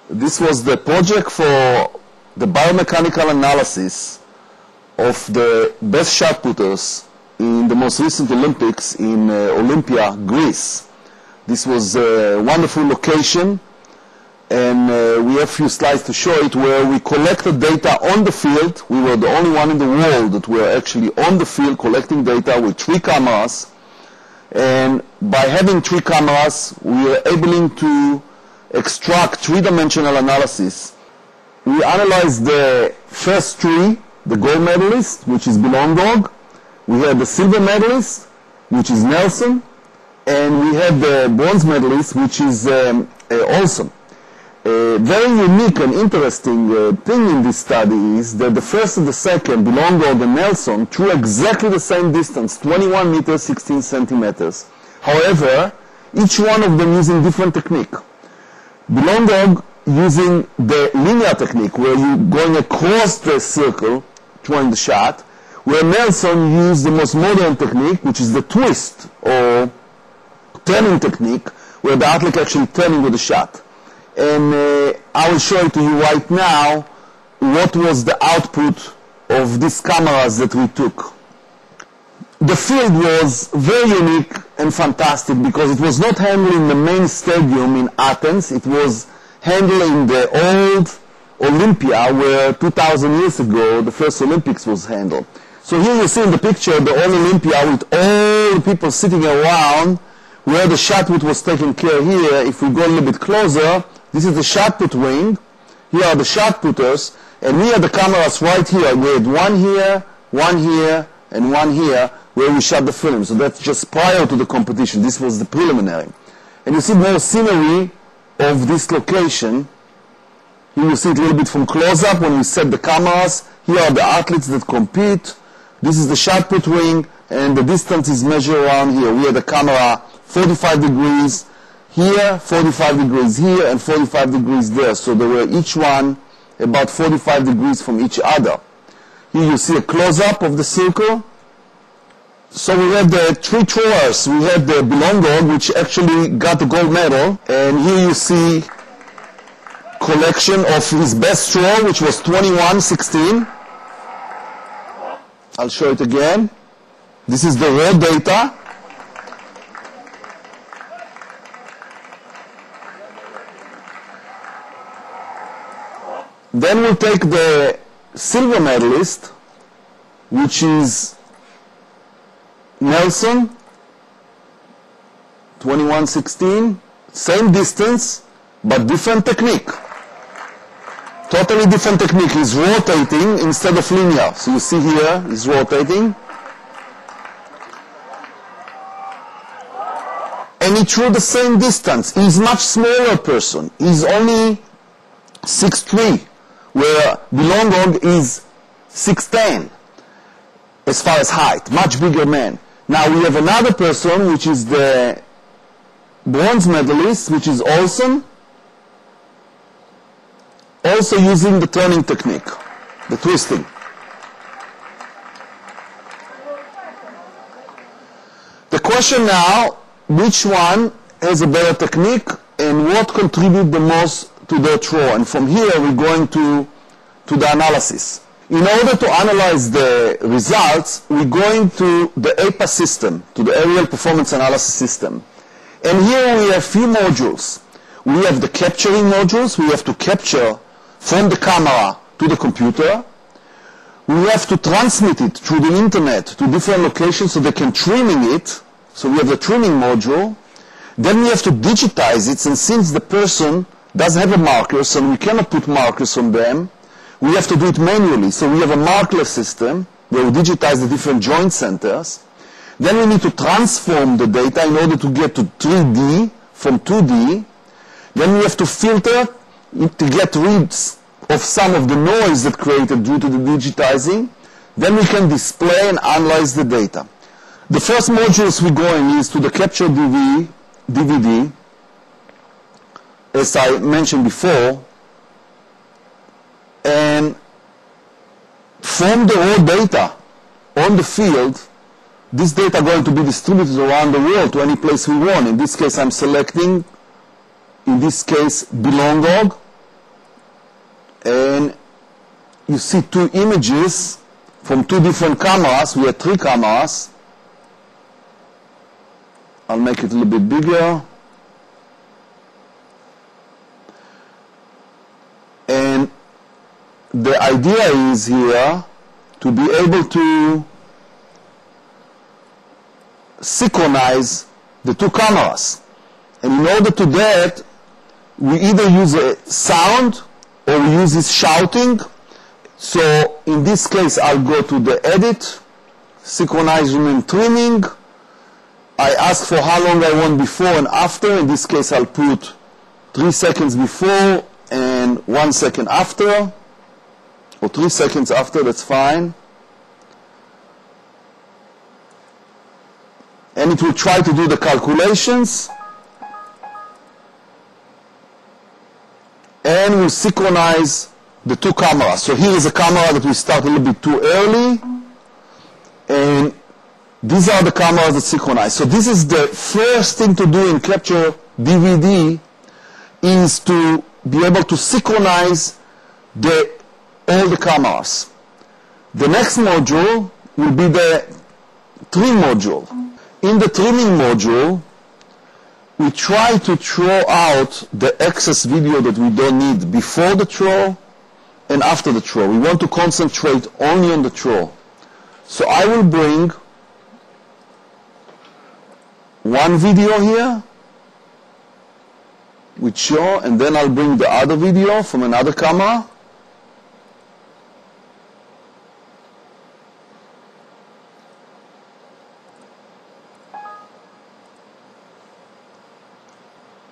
This was the project for the biomechanical analysis of the best shot putters in the most recent Olympics in Olympia, Greece. This was a wonderful location, and we have a few slides to show it, where we collected data on the field. We were the only one in the world that were actually on the field collecting data with 3 cameras, and by having 3 cameras we were able to extract 3-dimensional analysis. We analyzed the first 3, the gold medalist, which is Belong Dog. We had the silver medalist, which is Nelson, and we had the bronze medalist, which is Olson. A very unique and interesting thing in this study is that the first and the second, Belong Dog and Nelson, threw exactly the same distance, 21 meters, 16 centimeters. However, each one of them using different technique. Belong Dog using the linear technique, where you're going across the circle, throwing the shot, where Nelson used the most modern technique, which is the twist, or turning technique, where the athlete actually turning with the shot. And I will show it to you right now what was the output of these cameras that we took. The field was very unique and fantastic because it was not handled in the main stadium in Athens. It was handled in the old Olympia, where 2,000 years ago the first Olympics was handled. So here you see in the picture the old Olympia with all the people sitting around where the shot put was taken care here. If we go a little bit closer, this is the shot put ring. Here are the shot putters, and here are the cameras right here. We had one here, and one here, where we shot the film. So that's just prior to the competition. This was the preliminary. And you see more scenery of this location. Here you see it a little bit from close-up when we set the cameras. Here are the athletes that compete. This is the shot put ring, and the distance is measured around here. We had the camera 45 degrees here, 45 degrees here, and 45 degrees there. So they were each one about 45 degrees from each other. Here you see a close-up of the circle. So we had the 3 throwers. We had the Belong Dog, which actually got the gold medal. And here you see collection of his best throw, which was 21-16. I'll show it again. This is the raw data. Then we'll take the silver medalist, which is Nelson, 21-16, same distance, but different technique. Totally different technique. He's rotating instead of linear. So you see here, he's rotating. And he threw the same distance. He's much smaller person. He's only 6'3", where Belong Dog is 6'10", as far as height, much bigger man. Now we have another person, which is the bronze medalist, which is Olson, also using the turning technique, the twisting. The question now, which one has a better technique and what contribute the most to their throw? And from here we're going to the analysis. In order to analyze the results, we're going to the APA system, to the ARIEL Performance Analysis System. And here we have few modules. We have the capturing modules. We have to capture from the camera to the computer. We have to transmit it through the internet to different locations so they can trimming it. So we have the trimming module. Then we have to digitize it, and since the person doesn't have a marker, so we cannot put markers on them, we have to do it manually. So we have a markerless system where we digitize the different joint centers. Then we need to transform the data in order to get to 3D from 2D. Then we have to filter to get rid of some of the noise that created due to the digitizing. Then we can display and analyze the data. The first modules we go in is to the capture DVD, as I mentioned before, and from the raw data on the field, this data are going to be distributed around the world to any place we want. In this case, I'm selecting, in this case, Bilongog, and you see two images from two different cameras. We have three cameras. I'll make it a little bit bigger. And the idea is here to be able to synchronize the two cameras. And in order to do that, we either use a sound or we use this shouting. So in this case, I'll go to the edit, synchronizing and trimming. I ask for how long I want before and after. In this case, I'll put 3 seconds before and 1 second after, or 3 seconds after, that's fine. And it will try to do the calculations. And we'll synchronize the two cameras. So here is a camera that we start a little bit too early. And these are the cameras that synchronize. So this is the first thing to do in capture DVD, is to be able to synchronize all the cameras. The next module will be the trim module. In the trimming module, we try to throw out the excess video that we don't need before the throw and after the throw. We want to concentrate only on the throw. So I will bring one video here with show, and then I'll bring the other video from another camera.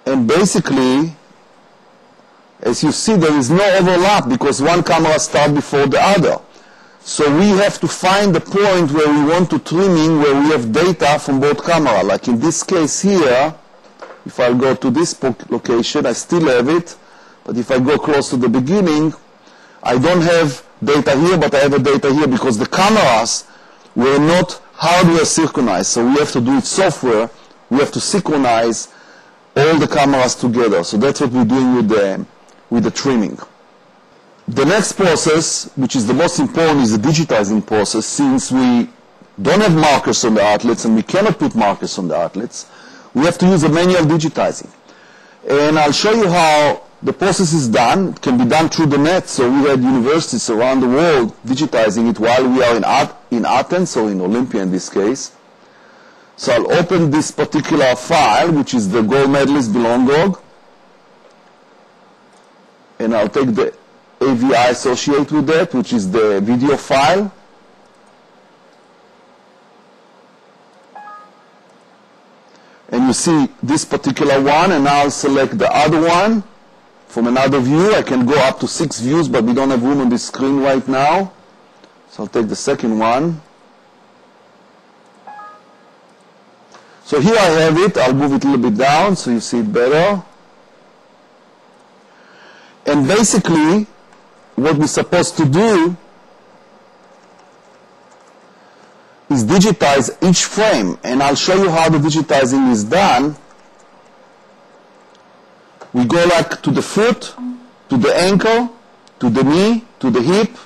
And basically, as you see, there is no overlap because one camera starts before the other. So we have to find the point where we want to trimming, where we have data from both cameras. Like in this case here, if I go to this location, I still have it. But if I go close to the beginning, I don't have data here, but I have a data here because the cameras were not hardware synchronized. So we have to do it software. We have to synchronize all the cameras together. So that's what we're doing with the trimming. The next process, which is the most important, is the digitizing process. Since we don't have markers on the outlets and we cannot put markers on the outlets, we have to use a manual digitizing. And I'll show you how the process is done. It can be done through the net. So we had universities around the world digitizing it while we are in Athens, or in Olympia in this case. So I'll open this particular file, which is the gold medalist Bilongog, and I'll take the AVI associated with that, which is the video file. And you see this particular one, and I'll select the other one from another view. I can go up to 6 views, but we don't have room on this screen right now. So I'll take the second one. So here I have it. I'll move it a little bit down so you see it better. And basically, what we're supposed to do is digitize each frame. And I'll show you how the digitizing is done. We go like to the foot, to the ankle, to the knee, to the hip,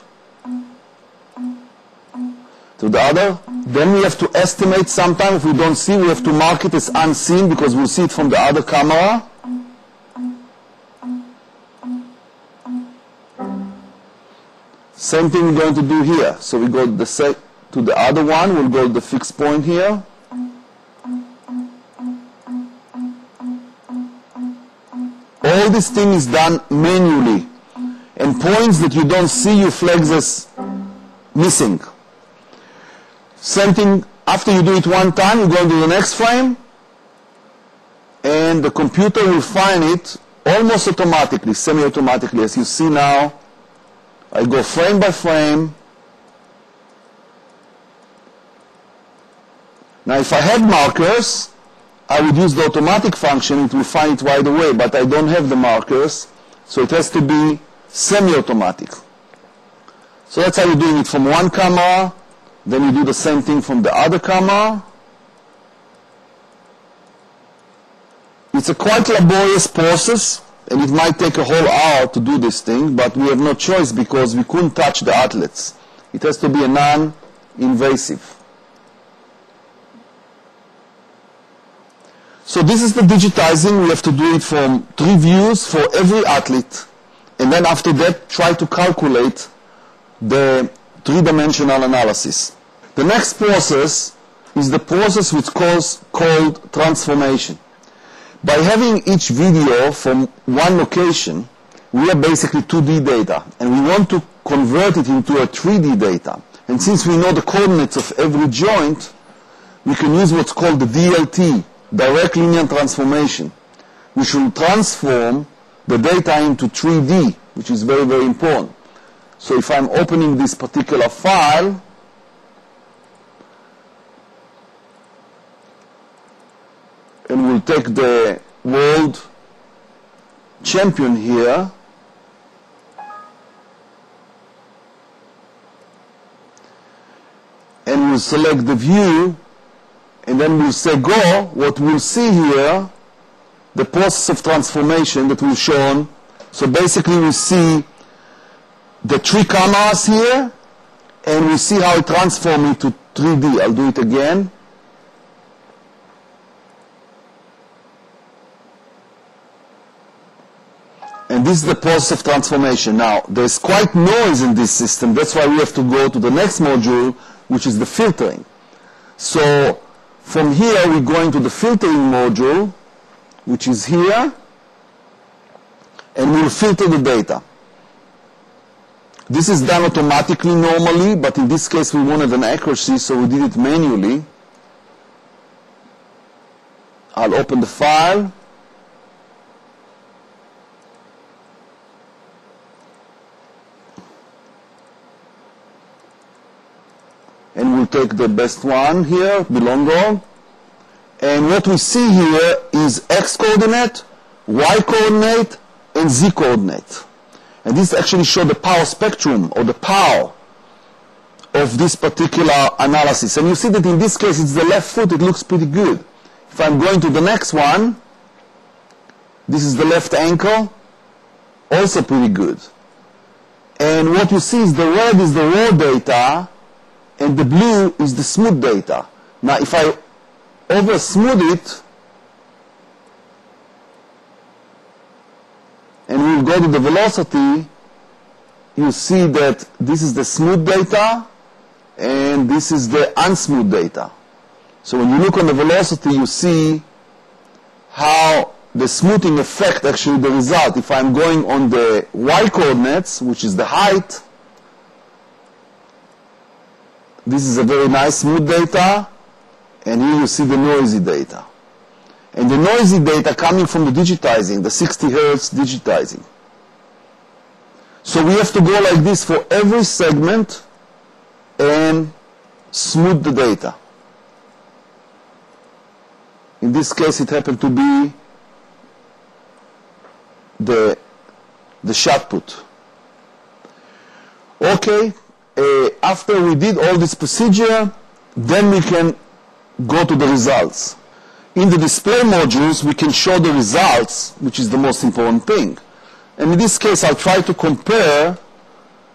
to the other. Then we have to estimate. Sometimes if we don't see, we have to mark it as unseen because we'll see it from the other camera. Same thing we're going to do here. So we go to the other one. We'll go to the fixed point here. All this thing is done manually. And points that you don't see, you flag as missing. Same thing, after you do it one time, you go to the next frame, and the computer will find it almost automatically, semi-automatically, as you see now. I go frame by frame. Now if I had markers, I would use the automatic function, it will find it right away, but I don't have the markers, so it has to be semi-automatic. So that's how you're doing it from one camera, then you do the same thing from the other camera. It's a quite laborious process, and it might take a whole hour to do this thing, but we have no choice because we couldn't touch the outlets. It has to be a non-invasive. So this is the digitizing. We have to do it from 3 views for every athlete, and then after that try to calculate the 3-dimensional analysis. The next process is the process which is called transformation. By having each video from one location, we have basically 2D data, and we want to convert it into a 3D data. And since we know the coordinates of every joint, we can use what's called the DLT, direct linear transformation, which will transform the data into 3D, which is very, very important. So if I'm opening this particular file, and we'll take the world champion here, and we'll select the view, and then we'll say go. What we'll see here, the process of transformation that we've shown. So basically we see the 3 cameras here, and we see how it transforms into 3D. I'll do it again. And this is the process of transformation. Now, there's quite noise in this system. That's why we have to go to the next module, which is the filtering. So from here, we go into the filtering module, which is here, and we'll filter the data. This is done automatically normally, but in this case we wanted an accuracy, so we did it manually. I'll open the file. And we'll take the best one here, Bilongo. And what we see here is X coordinate, Y coordinate, and Z coordinate. And this actually shows the power spectrum, or the power of this particular analysis. And you see that in this case it's the left foot, it looks pretty good. If I'm going to the next one, this is the left ankle, also pretty good. And what you see is the red is the raw data, and the blue is the smooth data. Now if I over smooth it, and we'll go to the velocity, you see that this is the smooth data, and this is the unsmooth data. So when you look on the velocity, you see how the smoothing affect actually the result. If I'm going on the Y coordinates, which is the height, this is a very nice smooth data, and here you see the noisy data. And the noisy data coming from the digitizing, the 60 Hertz digitizing. So we have to go like this for every segment and smooth the data. In this case it happened to be the shot put. Okay. After we did all this procedure, then we can go to the results. In the display modules, we can show the results, which is the most important thing. And in this case, I'll try to compare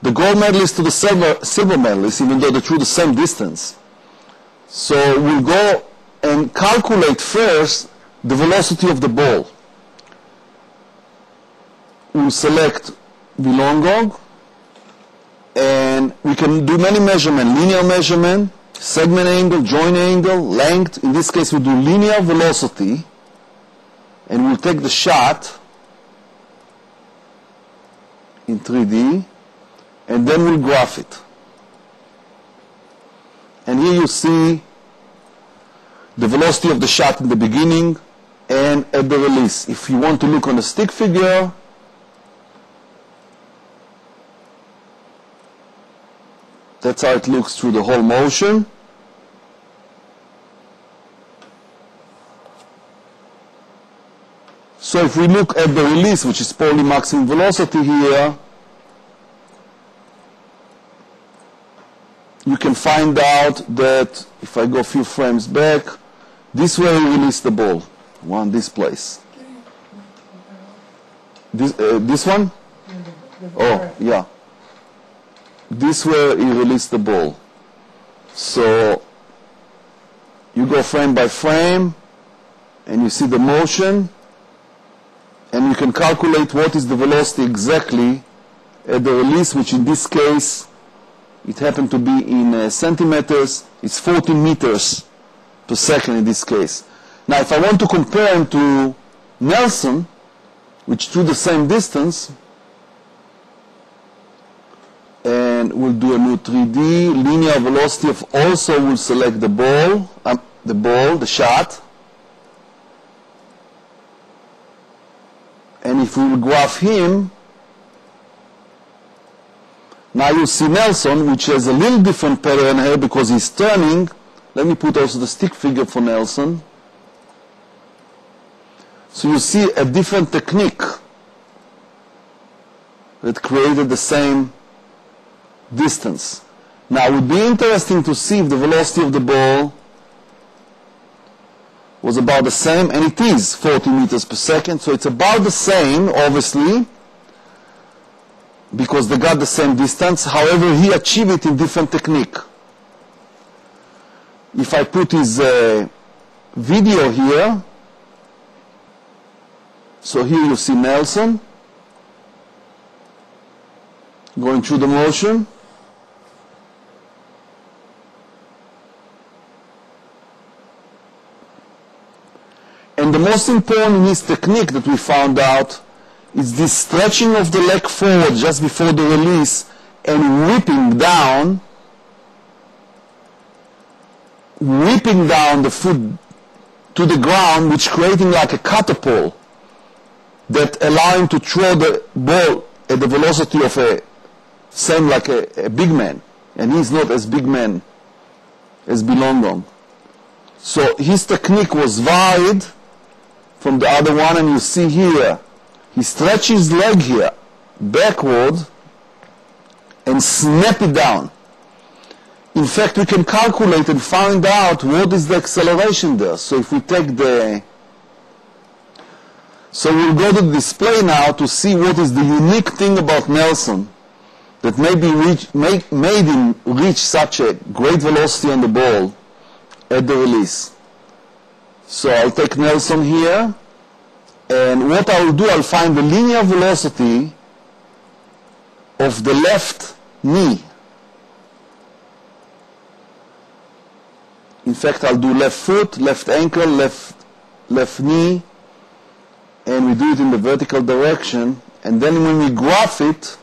the gold medalist to the silver medalist, even though they're through the same distance. So we'll go and calculate first the velocity of the ball. We'll select Bilongo, and we can do many measurements, linear measurement, segment angle, joint angle, length. In this case, we'll do linear velocity, and we'll take the shot in 3D, and then we'll graph it. And here you see the velocity of the shot in the beginning, and at the release. If you want to look on the stick figure, that's how it looks through the whole motion. So if we look at the release, which is probably maximum velocity here, you can find out that if I go a few frames back, this way we release the ball. This place. This one? Oh, yeah. This way he released the ball. So you go frame by frame and you see the motion, and you can calculate what is the velocity exactly at the release, which in this case it happened to be in centimeters. It's 14 meters per second in this case. Now if I want to compare him to Nelson, which do the same distance, and we'll do a new 3D, linear velocity of also will select the ball, the shot. And if we will graph him, now you see Nelson, which has a little different pattern here because he's turning. Let me put also the stick figure for Nelson. So you see a different technique that created the same distance. Now it would be interesting to see if the velocity of the ball was about the same, and it is 40 meters per second, so it's about the same, obviously, because they got the same distance. However, he achieved it in different technique. If I put his video here, so here you see Nelson going through the motion. And the most important in his technique that we found out is this stretching of the leg forward just before the release and whipping down the foot to the ground, which creating like a catapult that allow him to throw the ball at the velocity of same like a big man, and he's not as big man as Bilondon. So his technique was varied from the other one, and you see here he stretches his leg here backward and snap it down. In fact, we can calculate and find out what is the acceleration there. So if we take so we'll go to the display now to see what is the unique thing about Nelson that maybe made him reach such a great velocity on the ball at the release. So I'll take Nelson here, and what I'll do, I'll find the linear velocity of the left knee. In fact, I'll do left foot, left ankle, left knee, and we do it in the vertical direction. And then when we graph it,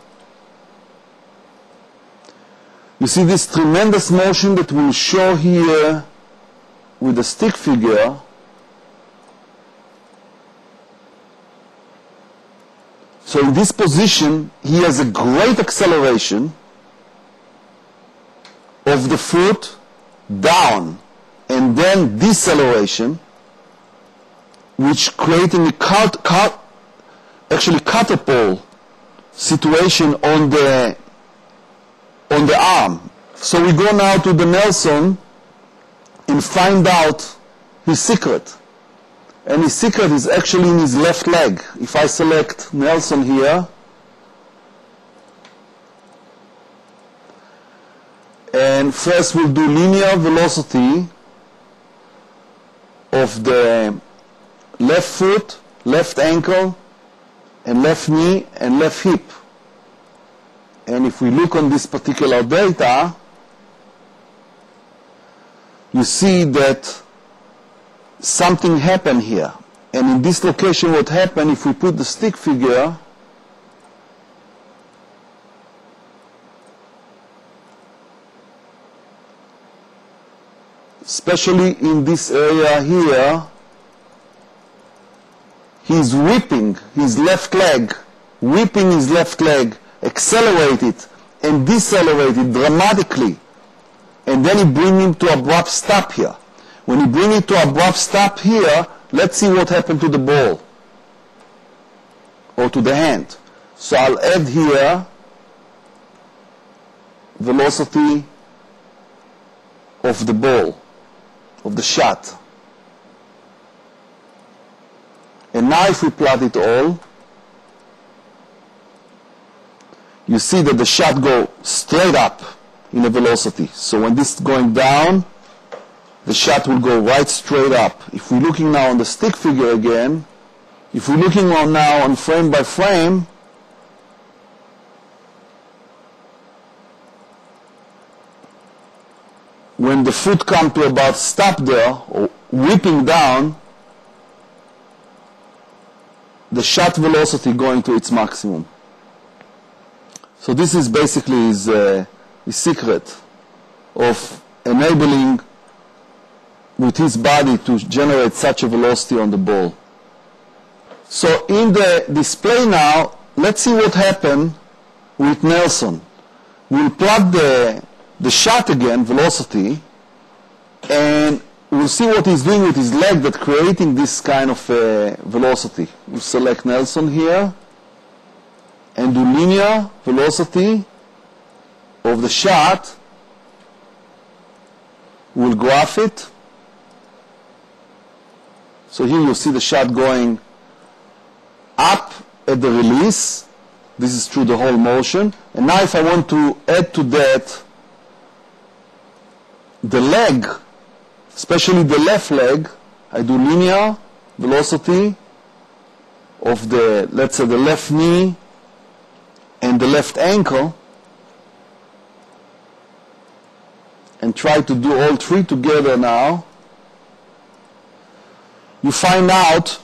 you see this tremendous motion that we'll show here with the stick figure. So in this position, he has a great acceleration of the foot down, and then deceleration, which creating a catapult situation on the arm. So we go now to the Nelson and find out his secret. And his secret is actually in his left leg. If I select Nelson here, and first we'll do linear velocity of the left foot, left ankle, and left knee, and left hip. And if we look on this particular data, you see that something happened here. And in this location, what happened, if we put the stick figure, especially in this area here, he's whipping his left leg, accelerate it and decelerate it dramatically, and then he bring him to abrupt stop here. When he bring it to abrupt stop here, let's see what happened to the ball or to the hand. So I'll add here velocity of the ball, of the shot. And now if we plot it all, you see that the shot goes straight up in a velocity. So when this is going down, the shot will go right straight up. If we're looking now on the stick figure again, if we're looking now on frame by frame, when the foot comes to about stop there, or whipping down, the shot velocity going to its maximum. So this is basically his secret of enabling with his body to generate such a velocity on the ball. So in the display now, let's see what happened with Nelson. We'll plot the shot again, velocity, and we'll see what he's doing with his leg that's creating this kind of velocity. We'll select Nelson here and do linear velocity of the shot. We'll graph it. So here you see the shot going up at the release. This is through the whole motion. And now if I want to add to that the leg, especially the left leg, I do linear velocity of the, let's say, the left knee and the left ankle, and try to do all three together now. You find out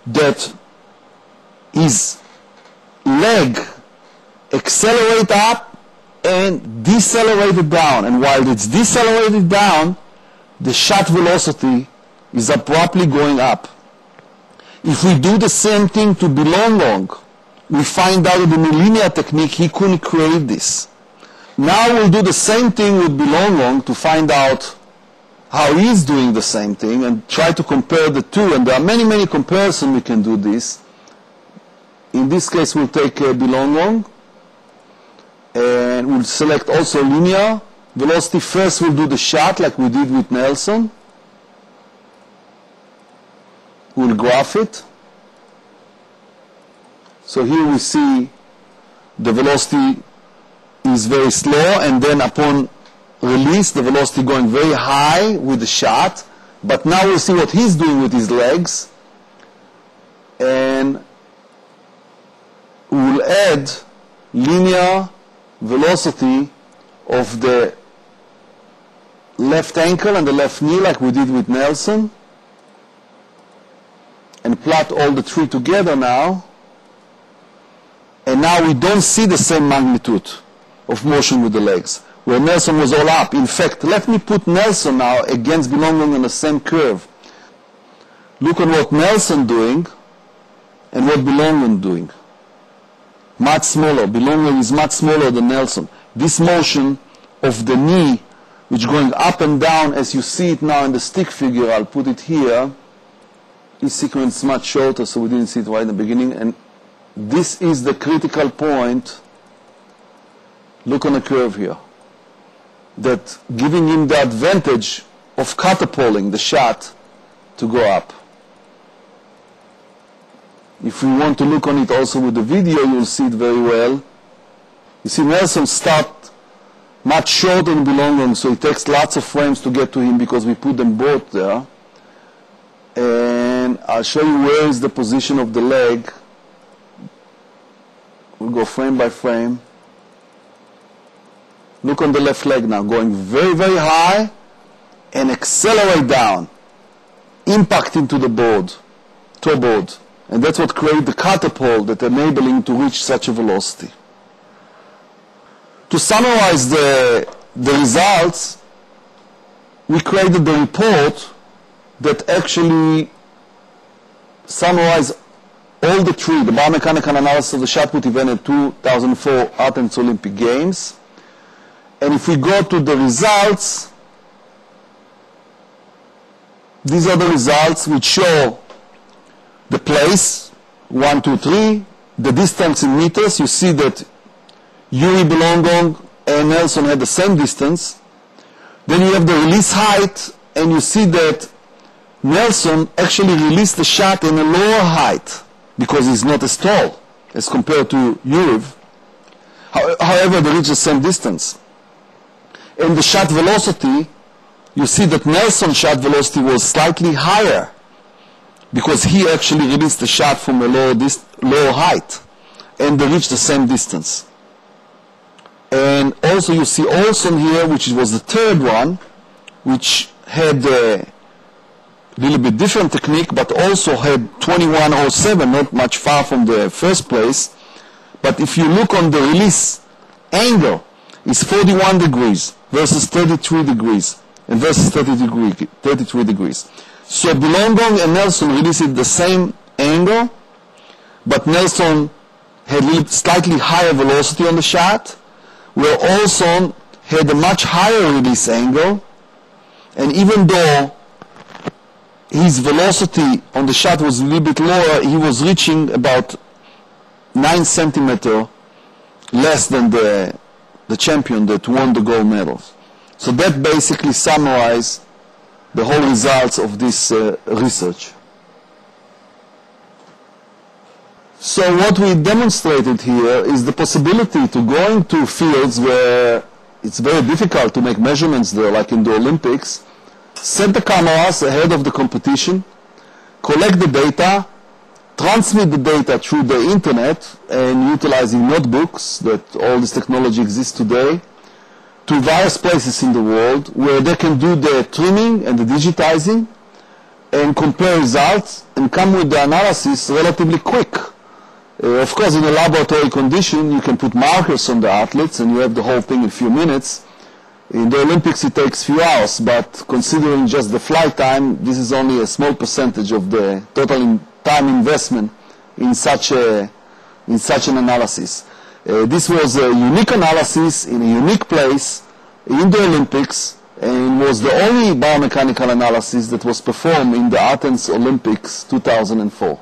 that his leg accelerates up and decelerated down, and while it's decelerated down, the shot velocity is abruptly going up. If we do the same thing to Long, we find out that in the linear technique he couldn't create this. Now we'll do the same thing with Long to find out how he's doing the same thing and try to compare the two. And there are many, many comparisons we can do this. In this case we'll take Long and we'll select also linear velocity. First we'll do the shot like we did with Nelson. We'll graph it. So here we see the velocity is very slow, and then upon release the velocity going very high with the shot. But now we'll see what he's doing with his legs, and we'll add linear velocity of the left ankle and the left knee like we did with Nelson, and plot all the three together now. And now we don't see the same magnitude of motion with the legs, where Nelson was all up. In fact, let me put Nelson now against Long on the same curve. Look at what Nelson doing and what Long doing. Much smaller. Long is much smaller than Nelson. This motion of the knee, which going up and down as you see it now in the stick figure, I'll put it here. This sequence is much shorter, so we didn't see it right in the beginning. And this is the critical point. Look on the curve here. That giving him the advantage of catapulting the shot to go up. If we want to look on it also with the video, you'll see it very well. You see Nelson start much shorter than Long, so it takes lots of frames to get to him because we put them both there. And I'll show you where is the position of the leg. We'll go frame by frame. Look on the left leg now, going very, very high and accelerate down, impact into the board, toe board. And that's what creates the catapult that enables him to reach such a velocity. To summarize the results, we created the report that actually summarizes all the three, the biomechanical analysis of the shot put event at 2004 Athens Olympic Games. And if we go to the results, these are the results which show the place, 1, 2, 3, the distance in meters. You see that Yuri Belongong and Nelson had the same distance. Then you have the release height, and you see that Nelson actually released the shot in a lower height because he's not as tall as compared to Yuri. However, they reach the same distance. And the shot velocity, you see that Nelson's shot velocity was slightly higher because he actually released the shot from a lower height, and they reached the same distance. And also you see Olson here, which was the third one, which had a little bit different technique, but also had 21.07, not much far from the first place. But if you look on the release angle, it's 41 degrees versus 33 degrees and versus 33 degrees. So Belongong and Nelson released at the same angle, but Nelson had slightly higher velocity on the shot, where Olson had a much higher release angle, and even though his velocity on the shot was a little bit lower, he was reaching about 9 centimeters less than the champion that won the gold medals. So that basically summarizes the whole results of this research. So what we demonstrated here is the possibility to go into fields where it's very difficult to make measurements there, like in the Olympics, set the cameras ahead of the competition, collect the data, transmit the data through the internet and utilizing notebooks that all this technology exists today, to various places in the world where they can do the trimming and the digitizing and compare results and come with the analysis relatively quick. Of course, in a laboratory condition, you can put markers on the athletes and you have the whole thing in a few minutes. In the Olympics, it takes a few hours, but considering just the flight time, this is only a small percentage of the total time investment in such an analysis. This was a unique analysis in a unique place in the Olympics, and was the only biomechanical analysis that was performed in the Athens Olympics 2004.